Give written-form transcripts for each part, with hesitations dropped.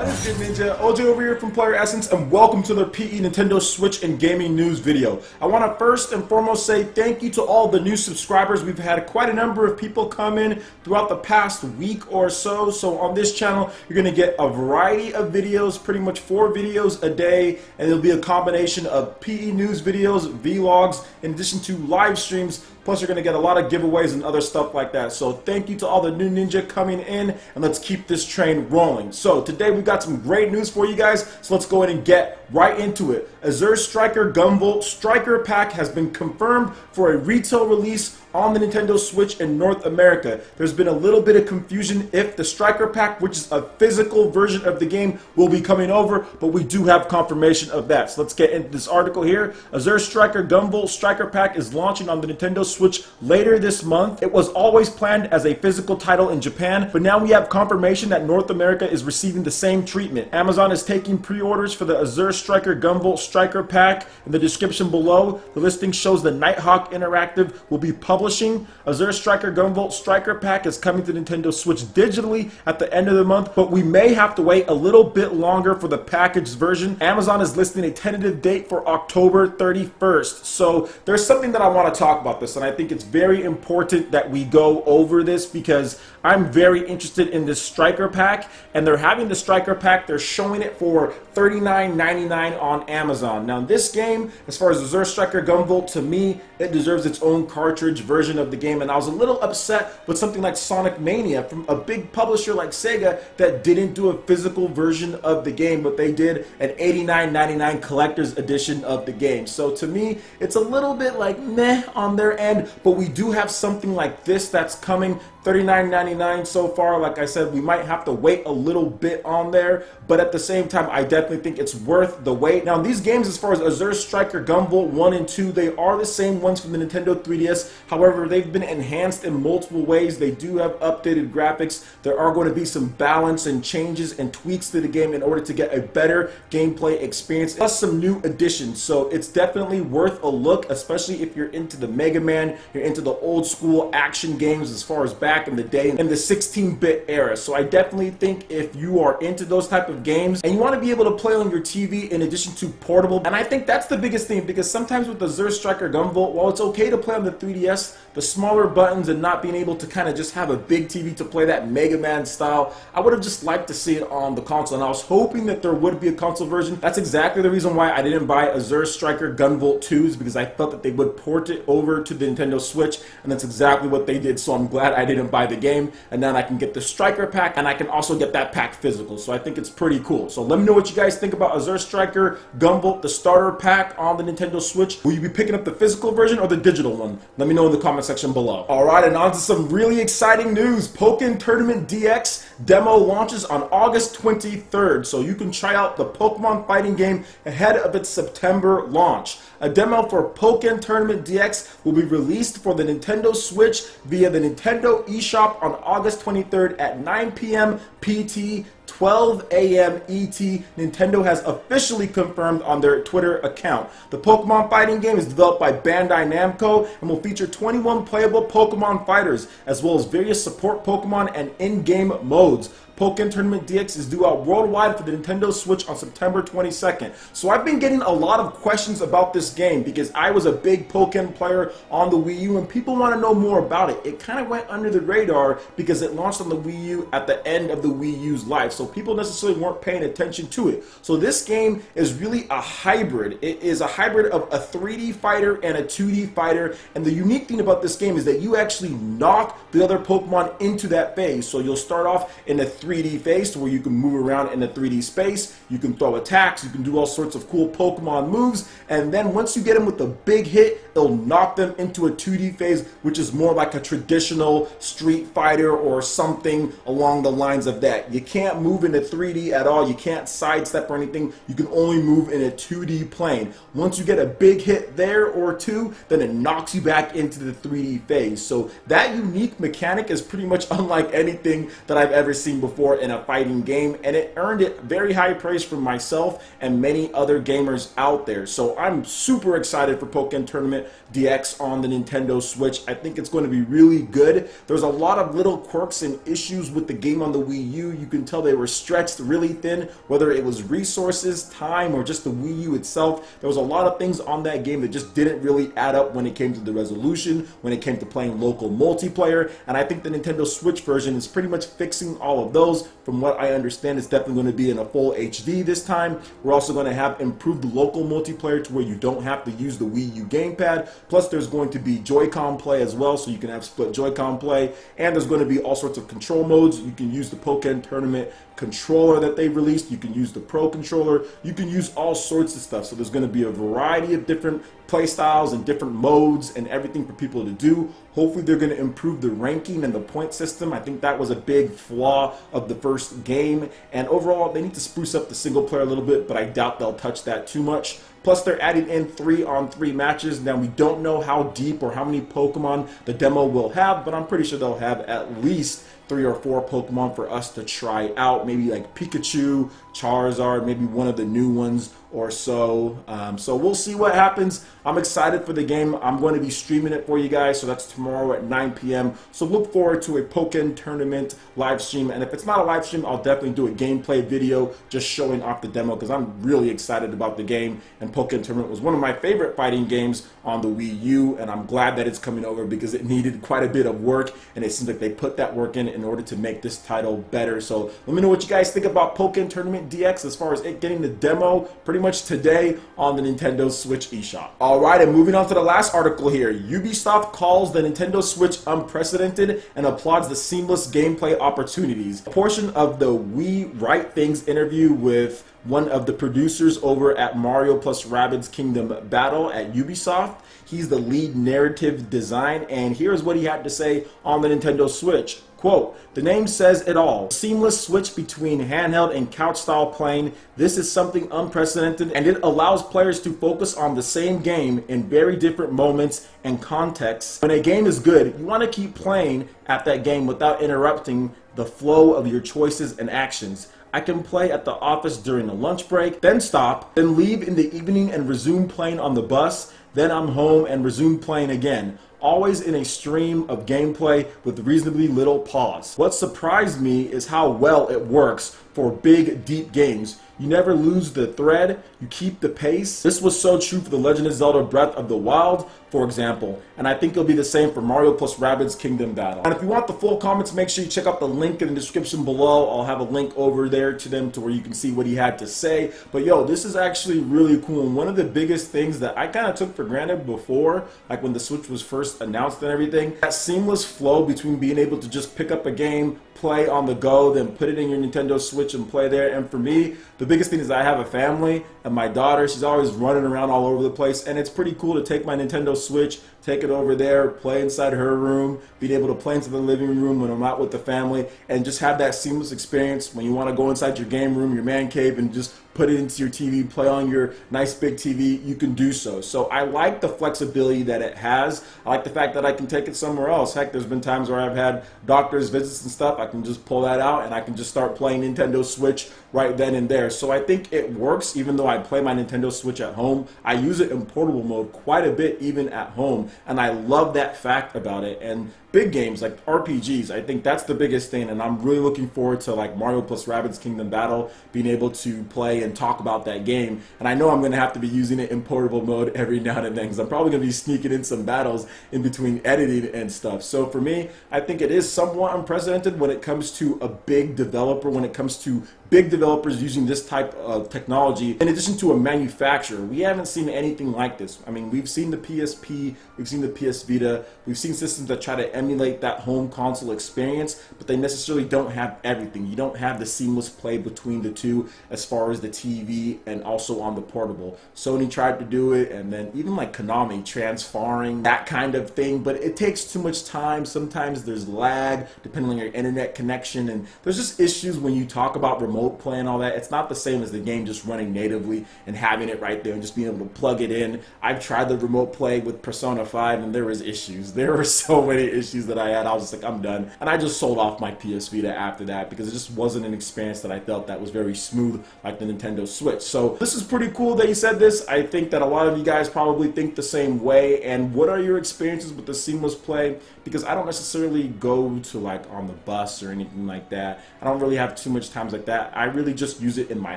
What is good, Ninja? OJ over here from PlayerEssence, and welcome to the PE Nintendo Switch and Gaming News video. I want to first and foremost say thank you to all the new subscribers. We've had quite a number of people come in throughout the past week or so. So on this channel, you're going to get a variety of videos, pretty much 4 videos a day, and it'll be a combination of PE news videos, vlogs, in addition to live streams. Plus, you're going to get a lot of giveaways and other stuff like that. So thank you to all the new Ninja coming in, and let's keep this train rolling. So today we've got some great news for you guys, so let's go ahead and get right into it. Azure Striker Gunvolt Striker Pack has been confirmed for a retail release on the Nintendo Switch in North America. There's been a little bit of confusion if the Striker Pack, which is a physical version of the game, will be coming over, but we do have confirmation of that. So let's get into this article here. Azure Striker Gunvolt Striker Pack is launching on the Nintendo Switch later this month. It was always planned as a physical title in Japan, but now we have confirmation that North America is receiving the same treatment. Amazon is taking pre-orders for the Azure Striker Gunvolt Striker Pack. In the description below, the listing shows the Nighthawk Interactive will be publishing. Azure Striker Gunvolt Striker Pack is coming to Nintendo Switch digitally at the end of the month, but we may have to wait a little bit longer for the packaged version. Amazon is listing a tentative date for October 31st. So there's something that I want to talk about this, and I think it's very important that we go over this because I'm very interested in this Striker Pack, and they're having the Striker Pack. They're showing it for $39.99 on Amazon. Now this game, as far as Azure Striker Gunvolt, to me, it deserves its own cartridge version of the game, and I was a little upset with something like Sonic Mania from a big publisher like Sega that didn't do a physical version of the game, but they did an $89.99 collector's edition of the game. So to me, it's a little bit like meh on their end, but we do have something like this that's coming. $39.99 so far. Like I said, we might have to wait a little bit on there, but at the same time, I definitely think it's worth the wait. Now, these games, as far as Azure Striker Gunvolt 1 and 2, they are the same ones from the Nintendo 3DS. However, they've been enhanced in multiple ways. They do have updated graphics. There are going to be some balance and changes and tweaks to the game in order to get a better gameplay experience, plus some new additions. So it's definitely worth a look, especially if you're into the Mega Man, you're into the old school action games as far as back in the day in the 16-bit era. So I definitely think if you are into those type of games and you want to be able to play on your TV in addition to portable, and I think that's the biggest thing, because sometimes with the Azure Striker Gunvolt, while it's okay to play on the 3DS, the smaller buttons and not being able to kind of just have a big TV to play that Mega Man style, I would have just liked to see it on the console, and I was hoping that there would be a console version. That's exactly the reason why I didn't buy Azure Striker Gunvolt 2s, because I felt that they would port it over to the Nintendo Switch, and that's exactly what they did. So I'm glad I didn't buy the game, and then I can get the Striker Pack, and I can also get that pack physical. So I think it's pretty cool. So let me know what you guys think about Azure Striker Gunvolt, the starter pack on the Nintendo Switch. Will you be picking up the physical version or the digital one? Let me know in the comment section below. Alright, and on to some really exciting news. Pokken Tournament DX demo launches on August 23rd, so you can try out the Pokemon fighting game ahead of its September launch. A demo for Pokken Tournament DX will be released for the Nintendo Switch via the Nintendo eShop on August 23rd at 9 p.m. PT, 12 a.m. ET. Nintendo has officially confirmed on their Twitter account. The Pokemon fighting game is developed by Bandai Namco and will feature 21 playable Pokemon fighters, as well as various support Pokemon and in-game modes. Pokken Tournament DX is due out worldwide for the Nintendo Switch on September 22nd. So I've been getting a lot of questions about this game because I was a big Pokken player on the Wii U, and people want to know more about it. It kind of went under the radar because it launched on the Wii U at the end of the Wii U's life, so people necessarily weren't paying attention to it. So this game is really a hybrid. It is a hybrid of a 3D fighter and a 2D fighter, and the unique thing about this game is that you actually knock the other Pokemon into that phase. So you'll start off in a 3D phase where you can move around in a 3D space, you can throw attacks, you can do all sorts of cool Pokemon moves, and then once you get them with a big hit, it'll knock them into a 2D phase, which is more like a traditional Street Fighter or something along the lines of that. You can't move in a 3D at all, you can't sidestep or anything, you can only move in a 2D plane. Once you get a big hit there or two, then it knocks you back into the 3D phase. So that unique mechanic is pretty much unlike anything that I've ever seen before in a fighting game, and it earned it very high praise from myself and many other gamers out there. So I'm super excited for Pokken Tournament DX on the Nintendo Switch. I think it's going to be really good. There's a lot of little quirks and issues with the game on the Wii U. You can tell they were stretched really thin, whether it was resources, time, or just the Wii U itself. There was a lot of things on that game that just didn't really add up when it came to the resolution, when it came to playing local multiplayer, and I think the Nintendo Switch version is pretty much fixing all of those. From what I understand, it's definitely going to be in a full HD this time. We're also going to have improved local multiplayer to where you don't have to use the Wii U gamepad. Plus, there's going to be Joy-Con play as well, so you can have split Joy-Con play, and there's going to be all sorts of control modes. You can use the Pokken Tournament controller that they released, you can use the Pro controller, you can use all sorts of stuff. So there's going to be a variety of different play styles and different modes and everything for people to do. Hopefully they're going to improve the ranking and the point system. I think that was a big flaw of the first game, and overall they need to spruce up the single player a little bit, but I doubt they'll touch that too much. Plus, they're adding in 3-on-3 matches. Now, we don't know how deep or how many Pokemon the demo will have, but I'm pretty sure they'll have at least 3 or 4 Pokemon for us to try out. Maybe like Pikachu, Charizard, maybe one of the new ones or so. So we'll see what happens. I'm excited for the game. I'm going to be streaming it for you guys, so that's tomorrow at 9 p.m. So look forward to a Pokken Tournament live stream, and if it's not a live stream, I'll definitely do a gameplay video just showing off the demo, because I'm really excited about the game, and Pokken Tournament was one of my favorite fighting games on the Wii U, and I'm glad that it's coming over because it needed quite a bit of work, and it seems like they put that work in order to make this title better. So let me know what you guys think about Pokken Tournament DX as far as it getting the demo pretty much today on the Nintendo Switch eShop. Alright, and moving on to the last article here. Ubisoft calls the Nintendo Switch unprecedented and applauds the seamless gameplay opportunities. A portion of the We Write Things interview with one of the producers over at Mario plus Rabbids Kingdom Battle at Ubisoft. He's the lead narrative design, and here's what he had to say on the Nintendo Switch. Quote, "The name says it all. Seamless switch between handheld and couch style playing. This is something unprecedented, and it allows players to focus on the same game in very different moments and contexts. When a game is good, you want to keep playing at that game without interrupting the flow of your choices and actions. I can play at the office during a lunch break, then stop, then leave in the evening and resume playing on the bus, then I'm home and resume playing again. Always in a stream of gameplay with reasonably little pause. What surprised me is how well it works for big, deep games. You never lose the thread, you keep the pace. This was so true for The Legend of Zelda Breath of the Wild, for example, and I think it'll be the same for Mario plus Rabbids Kingdom Battle. And if you want the full comments, make sure you check out the link in the description below. I'll have a link over there to them to where you can see what he had to say. But yo, this is actually really cool, and one of the biggest things that I kind of took for granted before, like when the Switch was first announced and everything, that seamless flow between being able to just pick up a game, play on the go, then put it in your Nintendo Switch and play there. And for me, the biggest thing is I have a family, and my daughter, she's always running around all over the place, and it's pretty cool to take my Nintendo Switch, take it over there, play inside her room, being able to play into the living room when I'm out with the family, and just have that seamless experience when you want to go inside your game room, your man cave, and just put it into your TV, play on your nice big TV, you can do so. So I like the flexibility that it has. I like the fact that I can take it somewhere else. Heck, there's been times where I've had doctor's visits and stuff. I can just pull that out and I can just start playing Nintendo Switch right then and there. So I think it works, even though I play my Nintendo Switch at home. I use it in portable mode quite a bit even at home, and I love that fact about it. And big games like RPGs, I think that's the biggest thing, and I'm really looking forward to like Mario plus Rabbids Kingdom Battle, being able to play and talk about that game. And I know I'm going to have to be using it in portable mode every now and then, because I'm probably going to be sneaking in some battles in between editing and stuff. So for me, I think it is somewhat unprecedented when it comes to a big developer, when it comes to big developers using this type of technology in addition to a manufacturer. We haven't seen anything like this. I mean, we've seen the PSP, we've seen the PS Vita, we've seen systems that try to emulate that home console experience, but they necessarily don't have everything. You don't have the seamless play between the two as far as the TV and also on the portable. Sony tried to do it, and then even like Konami, transferring that kind of thing, but it takes too much time. Sometimes there's lag depending on your internet connection, and there's just issues when you talk about remote remote play and all that, it's not the same as the game just running natively and having it right there and just being able to plug it in. I've tried the remote play with Persona 5 and there was issues. There were so many issues that I had. I was just like, I'm done. And I just sold off my PS Vita after that because it just wasn't an experience that I felt that was very smooth like the Nintendo Switch. So this is pretty cool that you said this. I think that a lot of you guys probably think the same way. And what are your experiences with the seamless play? Because I don't necessarily go to like on the bus or anything like that. I don't really have too much times like that. I really just use it in my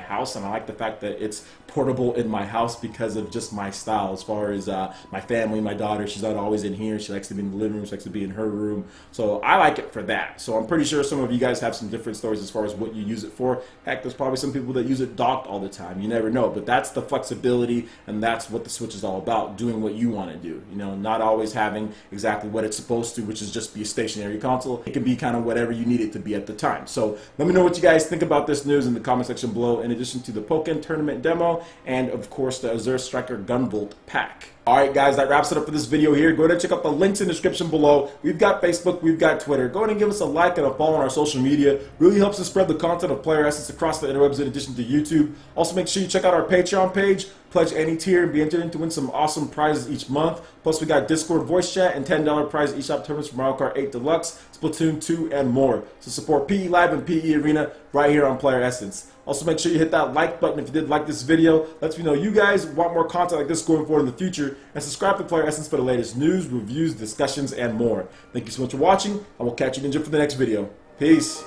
house, and I like the fact that it's portable in my house because of just my style. As far as my family, my daughter, she's not always in here. She likes to be in the living room. She likes to be in her room. So I like it for that. So I'm pretty sure some of you guys have some different stories as far as what you use it for. Heck, there's probably some people that use it docked all the time. You never know. But that's the flexibility, and that's what the Switch is all about, doing what you want to do. You know, not always having exactly what it's supposed to, which is just be a stationary console. It can be kind of whatever you need it to be at the time. So let me know what you guys think about this news in the comment section below, in addition to the Pokken tournament demo and of course the Azure Striker Gunvolt pack. Alright guys, that wraps it up for this video here. Go ahead and check out the links in the description below. We've got Facebook, we've got Twitter. Go ahead and give us a like and a follow on our social media. Really helps us spread the content of PlayerEssence across the interwebs in addition to YouTube. Also make sure you check out our Patreon page. Pledge any tier and be entered in to win some awesome prizes each month. Plus we got Discord voice chat and $10 prize eShop tournaments for Mario Kart 8 Deluxe, Splatoon 2, and more. So support PE Live and PE Arena right here on PlayerEssence. Also make sure you hit that like button if you did like this video. Lets me know you guys want more content like this going forward in the future. And subscribe to PlayerEssence for the latest news, reviews, discussions, and more. Thank you so much for watching. I will catch you ninja for the next video. Peace.